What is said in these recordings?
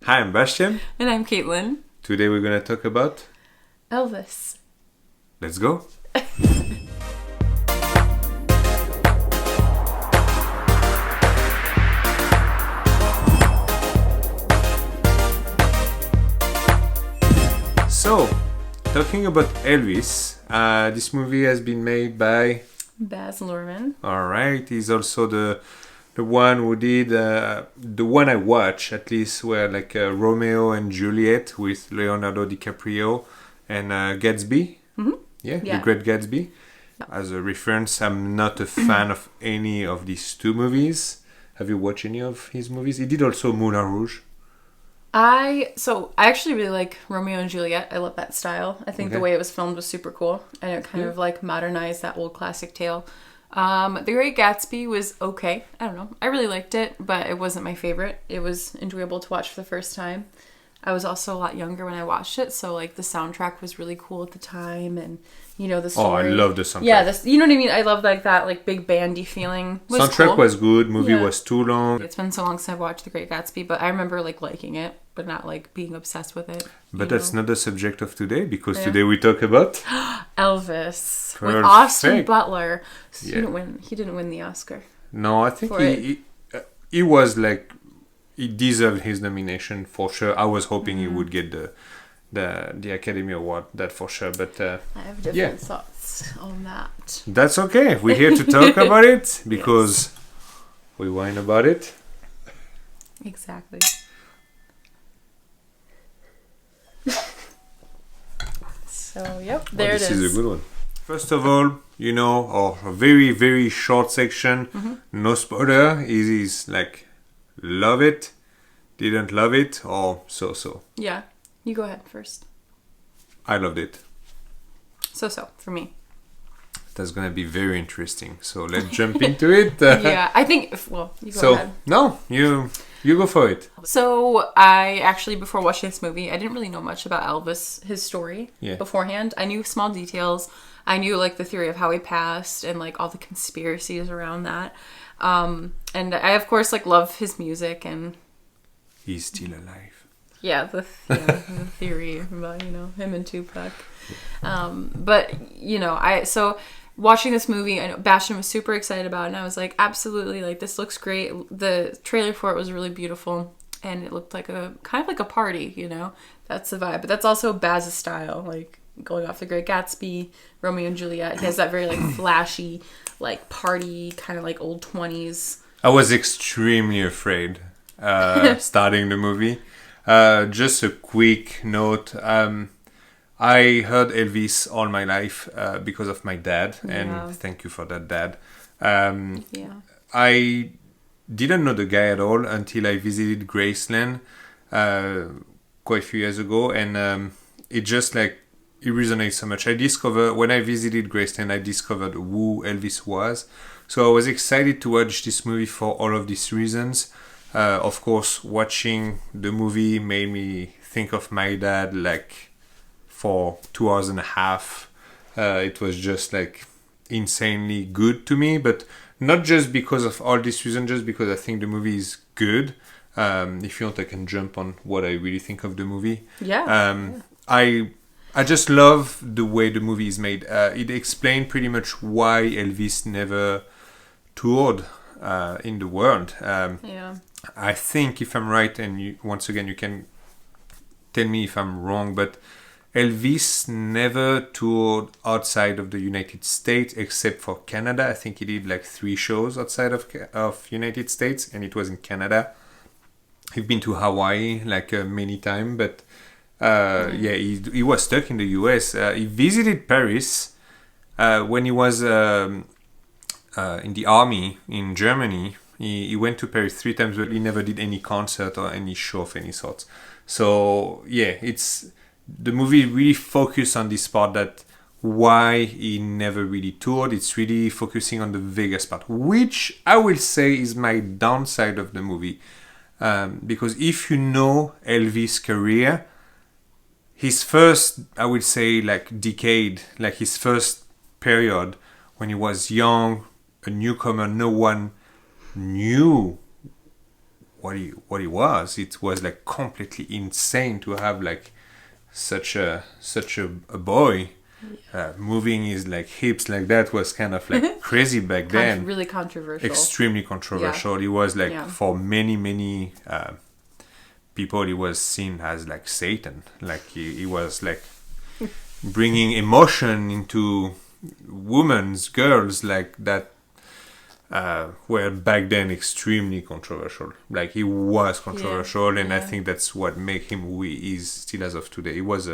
Hi, I'm Bastian. And I'm Caitlin. Today we're going to talk about... Elvis. Let's go. So, talking about Elvis, this movie has been made by... Baz Luhrmann. Alright, he's also the one who did, the one I watched at least, were like Romeo and Juliet with Leonardo DiCaprio and Gatsby. Mm-hmm. Yeah, Yeah. The Great Gatsby. Yeah. As a reference, I'm not a fan of any of these two movies. Have you watched any of his movies? He did also Moulin Rouge. I actually really like Romeo and Juliet. I love that style. I think the way it was filmed was super cool. And it kind of like modernized that old classic tale. The Great Gatsby was okay. I don't know. I really liked it, but it wasn't my favorite. It was enjoyable to watch for the first time. I was also a lot younger when I watched it, so like the soundtrack was really cool at the time, and you know the story. Oh, I love the soundtrack. Yeah, you know what I mean. I love like that like big bandy feeling. Soundtrack was good. Movie was too long. It's been so long since I've watched The Great Gatsby, but I remember like liking it, but not like being obsessed with it. But that's not the subject of today, because today we talk about Elvis Perfect. with Austin Butler. So Yeah. He didn't win the Oscar. No, I think he was like, he deserved his nomination for sure. I was hoping he would get the Academy Award, that for sure. But I have different thoughts on that. that's okay. We're here to talk about it because we whine about it. Exactly. So yep, there it is. This is a good one. First of all, you know, a very, very short section, no spoiler, is like, love it, didn't love it, or so-so. Yeah, you go ahead first. I loved it. So for me. That's gonna be very interesting. So let's jump into it. Yeah, I think. Well, you go ahead. No, you go for it. So I actually, before watching this movie, I didn't really know much about Elvis, his story beforehand. I knew small details. I knew like the theory of how he passed and like all the conspiracies around that. And I of course like love his music and. He's still alive. Yeah, the theory about, you know, him and Tupac. But, you know, watching this movie, I know Bastian was super excited about it, and I was like, absolutely, like, this looks great. The trailer for it was really beautiful, and it looked like kind of like a party, you know? That's the vibe. But that's also Baz's style, like, going off The Great Gatsby, Romeo and Juliet. He has that very, like, flashy, like, party, kind of like old 20s. I was extremely afraid starting the movie. Just a quick note. I heard Elvis all my life because of my dad, and thank you for that, Dad. I didn't know the guy at all until I visited Graceland quite a few years ago, and it just like, it resonates so much. When I visited Graceland, I discovered who Elvis was. So I was excited to watch this movie for all of these reasons. Of course, watching the movie made me think of my dad, like, for 2 hours and a half. It was just, like, insanely good to me, but not just because of all these reasons, just because I think the movie is good. If you want, I can jump on what I really think of the movie. I just love the way the movie is made. It explained pretty much why Elvis never toured in the world. I think, if I'm right, and once again you can tell me if I'm wrong, but Elvis never toured outside of the United States except for Canada. I think he did like 3 shows outside of United States, and it was in Canada. He's been to Hawaii like many times, but he was stuck in the US. He visited Paris when he was in the army in Germany. He went to Paris 3 times, but he never did any concert or any show of any sort. So the movie really focused on this part, that why he never really toured. It's really focusing on the Vegas part, which I will say is my downside of the movie. Because if you know Elvis' career, his first, I would say, like decade, like his first period when he was young, a newcomer, no one knew what he was. It was like completely insane to have like such a boy moving his like hips like that was kind of like crazy back then. Really controversial. Extremely controversial. He was like for many people, he was seen as like Satan. Like he was like bringing emotion into girls like that. Were back then extremely controversial. Like he was controversial, and I think that's what made him who he is still as of today. He was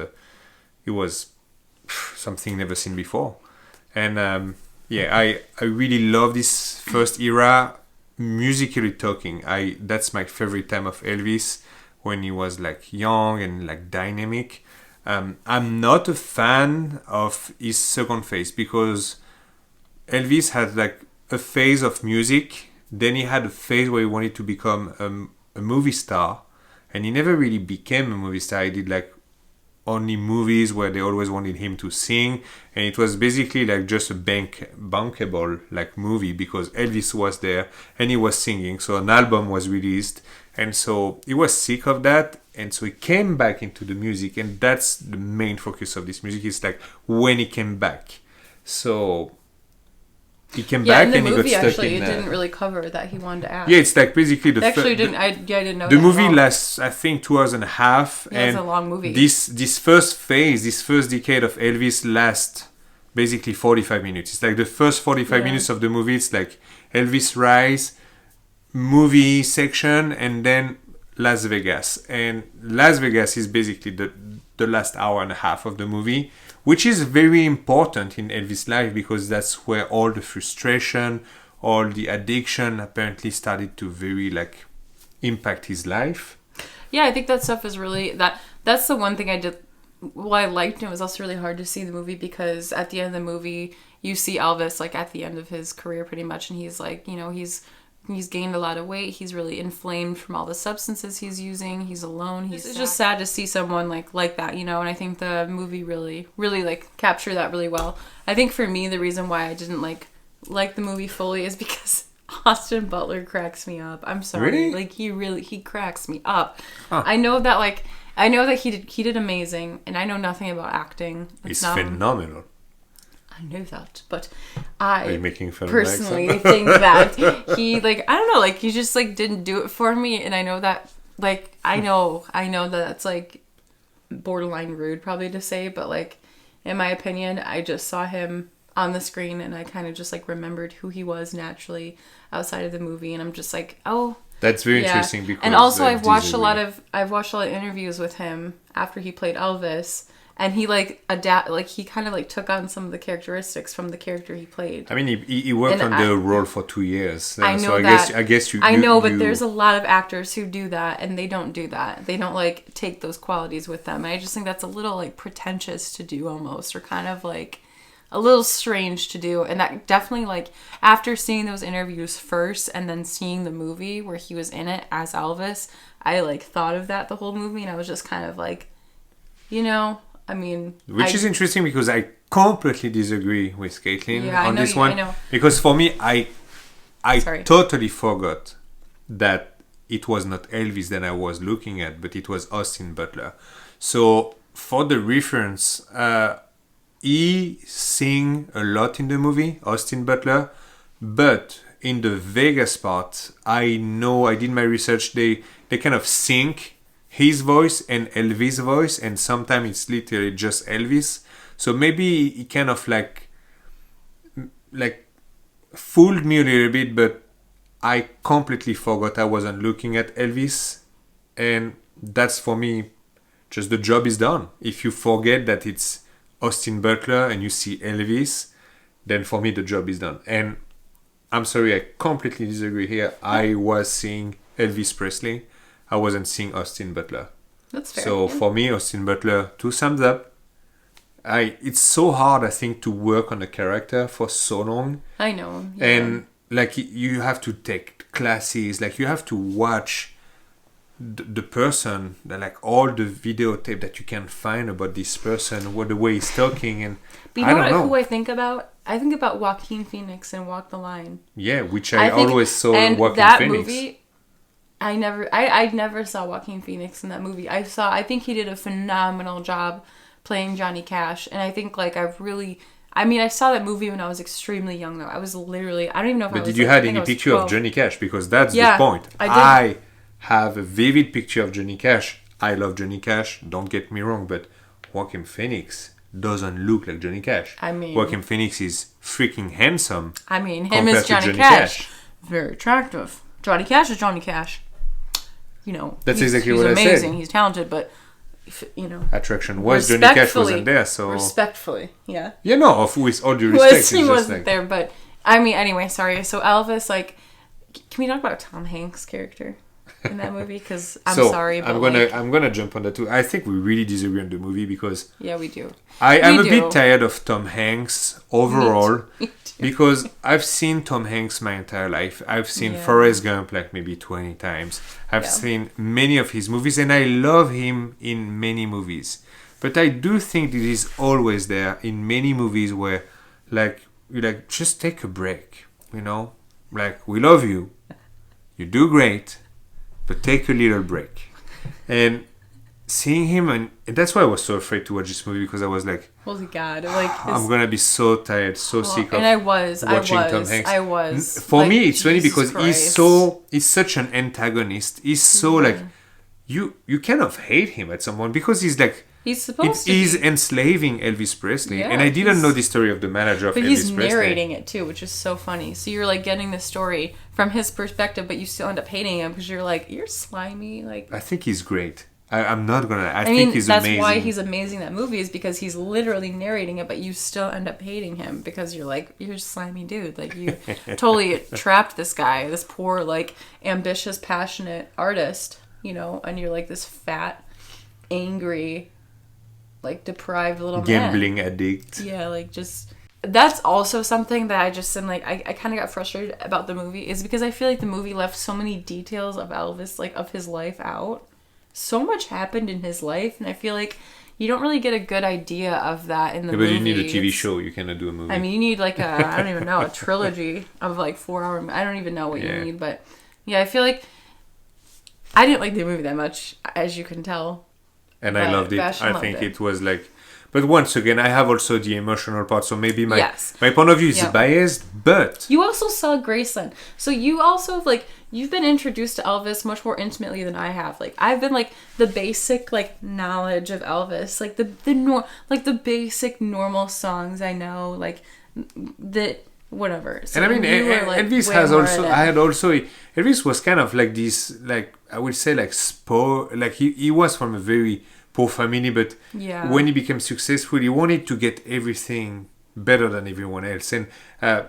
something never seen before, and I really love this first era, musically talking. That's my favorite time of Elvis, when he was like young and like dynamic. I'm not a fan of his second phase, because Elvis had like a phase of music, then he had a phase where he wanted to become a movie star, and he never really became a movie star. He did like only movies where they always wanted him to sing, and it was basically like just a bankable like movie, because Elvis was there and he was singing, so an album was released, and so he was sick of that, and so he came back into the music, and that's the main focus of this music. Is like when he came back, so he came back and he got stuck actually, in. It didn't really cover that he wanted to act. Yeah, it's like basically the. I didn't know. The movie lasts, I think, 2 hours and a half. Yeah, and it's a long movie. This first phase, this first decade of Elvis lasts basically 45 minutes. It's like the first 45 minutes of the movie. It's like Elvis rise, movie section, and then Las Vegas. And Las Vegas is basically the last hour and a half of the movie, which is very important in Elvis' life, because that's where all the frustration, all the addiction apparently started to very like impact his life. Yeah, I think that stuff is really that's the one thing I did. Well, I liked it. It was also really hard to see the movie, because at the end of the movie you see Elvis like at the end of his career pretty much, and he's like, he's gained a lot of weight. He's really inflamed from all the substances he's using. He's alone. It's just sad to see someone like that, And I think the movie really like captured that really well. I think for me, the reason why I didn't like the movie fully is because Austin Butler cracks me up. I'm sorry. Really? Like he cracks me up. Huh. I know that he did amazing, and I know nothing about acting. It's phenomenal. I know that, but Are you making fun personally of think that he I don't know, he just didn't do it for me, and I know that I know that that's borderline rude probably to say, but in my opinion, I just saw him on the screen and I kind of just remembered who he was naturally outside of the movie, and I'm just oh. That's very interesting, because and also I've watched a lot of interviews with him after he played Elvis. And he he kind of took on some of the characteristics from the character he played. I mean, he worked on the role for 2 years. I know so that. I guess you. I know, but there's a lot of actors who do that, and they don't do that. They don't take those qualities with them. And I just think that's a little pretentious to do almost, or kind of a little strange to do. And that definitely after seeing those interviews first, and then seeing the movie where he was in it as Elvis, I thought of that the whole movie, and I was just kind of I mean, which is interesting, because I completely disagree with Caitlin on this one. I know. Because for me, I totally forgot that it was not Elvis that I was looking at, but it was Austin Butler. So for the reference, he sing a lot in the movie, Austin Butler, but in the Vegas part, I did my research, they kind of sync his voice and Elvis' voice, and sometimes it's literally just Elvis. So maybe he kind of fooled me a little bit, but I completely forgot I wasn't looking at Elvis, and that's for me just the job is done. If you forget that it's Austin Butler and you see Elvis, then for me the job is done. And I'm sorry, I completely disagree here. I was seeing Elvis Presley. I wasn't seeing Austin Butler. That's fair. So for me, Austin Butler, 2 thumbs up. It's so hard, I think, to work on a character for so long. I know. Yeah. And you have to take classes. You have to watch the person, all the videotape that you can find about this person, the way he's talking, and but you know who I think about? I think about Joaquin Phoenix and Walk the Line. Yeah, which I always saw Joaquin that Phoenix. Movie, I never saw Joaquin Phoenix in that movie. I think he did a phenomenal job playing Johnny Cash, and I think like I saw that movie when I was extremely young though. I was literally, I don't even know if I was. But did you have any picture 12. of Johnny Cash? Because that's the point. I have a vivid picture of Johnny Cash. I love Johnny Cash, don't get me wrong, but Joaquin Phoenix doesn't look like Johnny Cash. I mean, Joaquin Phoenix is freaking handsome. I mean, him as Johnny Cash. Very attractive. Johnny Cash is Johnny Cash. You know, that's exactly what I said. He's amazing. He's talented, but you know, attraction was Johnny Cash wasn't there. So respectfully, yeah. Yeah, no, with all due respect, he wasn't there. But I mean, anyway, sorry. So Elvis, like, can we talk about Tom Hanks' character in that movie? Because I'm sorry, but I'm gonna jump on that too. I think we really disagree on the movie because we do. I'm a bit tired of Tom Hanks overall. Me too. Because I've seen Tom Hanks my entire life. I've seen Forrest Gump like maybe 20 times. I've seen many of his movies and I love him in many movies. But I do think it is always there in many movies where just take a break, you know? Like, we love you. You do great, but take a little break. And seeing him, and that's why I was so afraid to watch this movie, because I was like, holy God, like I'm gonna be so tired, so sick of watching Tom Hanks. I was. For me, it's funny because he's such an antagonist. He's so like, you kind of hate him at some point because he's like, he's enslaving Elvis Presley, and I didn't know the story of the manager of Elvis Presley. But he's narrating it too, which is so funny. So you're like getting the story from his perspective, but you still end up hating him because you're like, you're slimy. Like, I think he's great. I'm not gonna. I think he's amazing. That's why he's amazing in that movie, is because he's literally narrating it, but you still end up hating him because you're like, you're a slimy dude. Like, you totally trapped this guy, this poor, like, ambitious, passionate artist, you know, and you're like this fat, angry, like, deprived little gambling addict. Yeah, like, just. That's also something that I just am like, I kind of got frustrated about the movie, is because I feel like the movie left so many details of Elvis, like, of his life out. So much happened in his life, and I feel like you don't really get a good idea of that in the movie. But you need a TV show. You cannot do a movie. I mean, you need like I don't even know, a trilogy of like 4 hour. I don't even know what you need, but yeah, I feel like I didn't like the movie that much, as you can tell. And I loved it. I think it was like, but once again, I have also the emotional part, so maybe my point of view is biased, but... You also saw Graceland. So you also, like, you've been introduced to Elvis much more intimately than I have. Like, I've been, like, the basic, like, knowledge of Elvis. Like, the basic normal songs I know, like, whatever. So and I mean, Elvis Elvis was kind of like this, like, I would say, like, like, he was from a very... poor family, but when he became successful, he wanted to get everything better than everyone else, and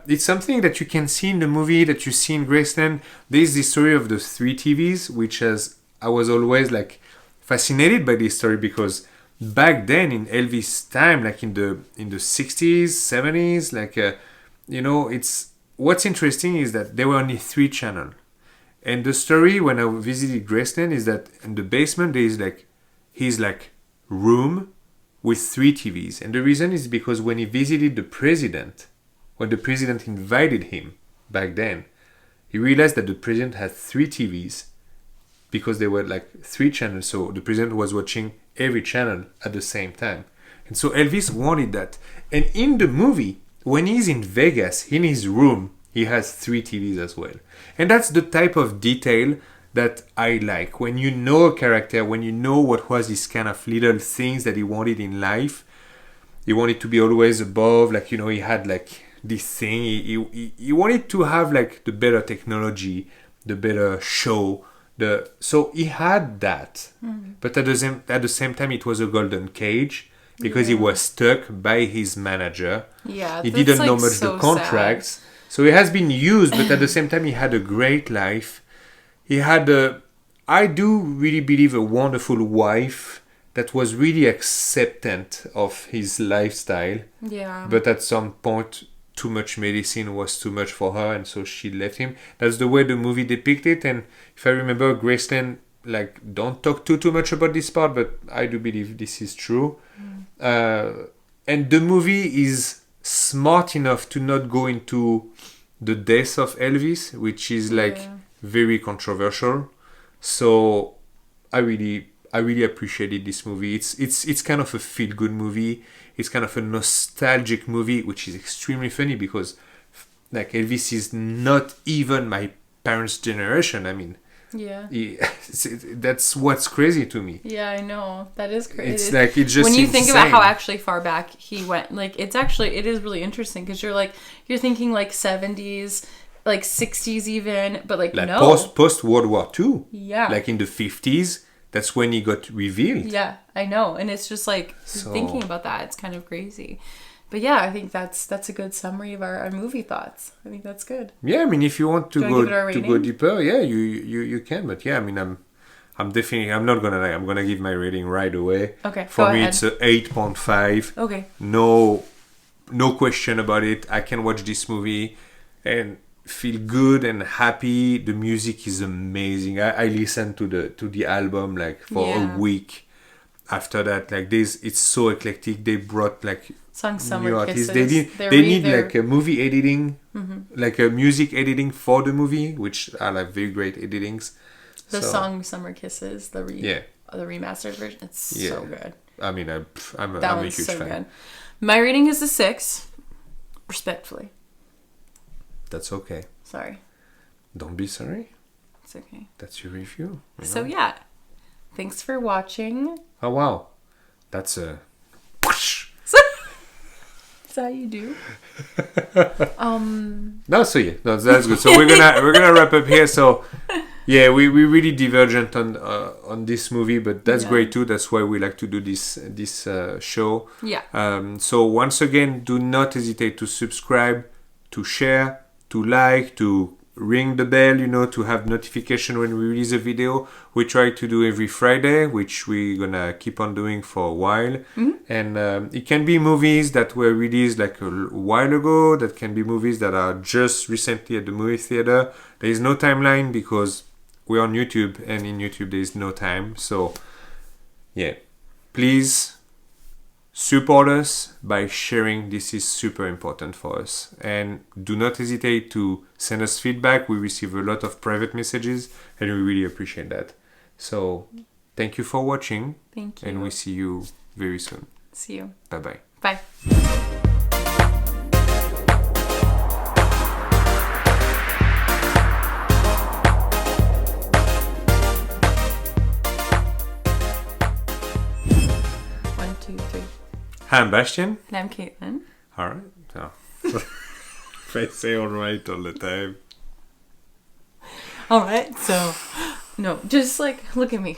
it's something that you can see in the movie, that you see in Graceland. There's the story of the 3 TVs, which I was always like fascinated by this story, because back then in Elvis' time, like in the 60s, 70s, like you know, it's what's interesting is that there were only 3 channels, and the story when I visited Graceland is that in the basement there is like his like room with 3 TVs. And the reason is because when he visited when the president invited him back then, he realized that the president had 3 TVs because there were like 3 channels. So the president was watching every channel at the same time. And so Elvis wanted that. And in the movie, when he's in Vegas, in his room, he has 3 TVs as well. And that's the type of detail that I like. When you know a character, when you know what was his kind of little things that he wanted in life, he wanted to be always above, like, you know, he had like this thing, he wanted to have like the better technology, the better show, so he had that. But at the same time, it was a golden cage, because he was stuck by his manager. He didn't know much the contracts. Sad. So he has been used, but at the same time, he had a great life. He had I do really believe, a wonderful wife that was really acceptant of his lifestyle. But at some point, too much medicine was too much for her, and so she left him. That's the way the movie depicted. And if I remember, Graceland, like, don't talk too much about this part, but I do believe this is true. And the movie is smart enough to not go into the death of Elvis, which is like... very controversial. So I really appreciated this movie. It's kind of a feel good movie. It's kind of a nostalgic movie, which is extremely funny because like Elvis is not even my parents' generation. I mean, that's what's crazy to me. Yeah, I know. That is crazy. It's like it just when you insane. think about how actually far back he went, like it is really interesting because you're thinking like 70s, like 60s even, but like no. Post World War II. Yeah. Like in the 50s, that's when he got revealed. Yeah, I know. And it's just like thinking about that, it's kind of crazy. But yeah, I think that's a good summary of our movie thoughts. I think that's good. Yeah, I mean, if you want to go deeper, yeah, you can. But yeah, I mean, I'm definitely, I'm not gonna lie, I'm gonna give my rating right away. Okay, for me, it's a 8.5. Okay. No question about it. I can watch this movie and feel good and happy. The music is amazing. I listened to the album like for a week. After that, like it's so eclectic. They brought like Summer new artists. Kisses. They need like a movie editing, like a music editing for the movie, which are like very great editings. The song "Summer Kisses," the remastered version. It's so good. I mean, I'm a huge fan. Good. My rating is a 6, respectfully. That's okay. Sorry. Don't be sorry. It's okay. That's your review. So yeah, thanks for watching. Oh wow, that's a. Is that how you do? That's good. So we're gonna wrap up here. So yeah, we really divergent on this movie, but that's great too. That's why we like to do this show. Yeah. So once again, do not hesitate to subscribe, to share, to like, to ring the bell, to have notification when we release a video. We try to do every Friday, which we're gonna keep on doing for a while. And it can be movies that were released like a while ago. That can be movies that are just recently at the movie theater. There is no timeline because we're on YouTube, and in YouTube there is no time. So yeah, please support us by sharing. This is super important for us. And do not hesitate to send us feedback. We receive a lot of private messages and we really appreciate that. So thank you for watching. Thank you. And we see you very soon. See you. Bye-bye. Bye. Hi, I'm Bastian. And I'm Caitlin. All right. Oh. If I say all right all the time. All right. So, no, just like, look at me.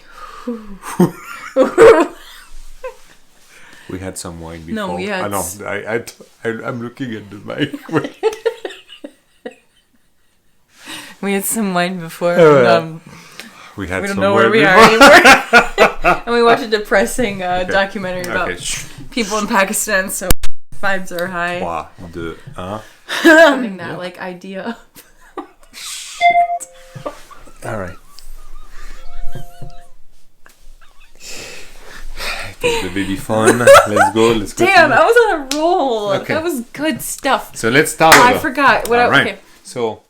We had some wine before. No, we had... I'm looking at the mic. We had some wine before. We had don't some know where we are anymore. And we watched a depressing documentary about people in Pakistan, so vibes are high. Having that like idea. Shit. All right. Take the baby fun. Let's go. Damn, I was on a roll. Okay. That was good stuff. So let's start. I forgot. Okay. So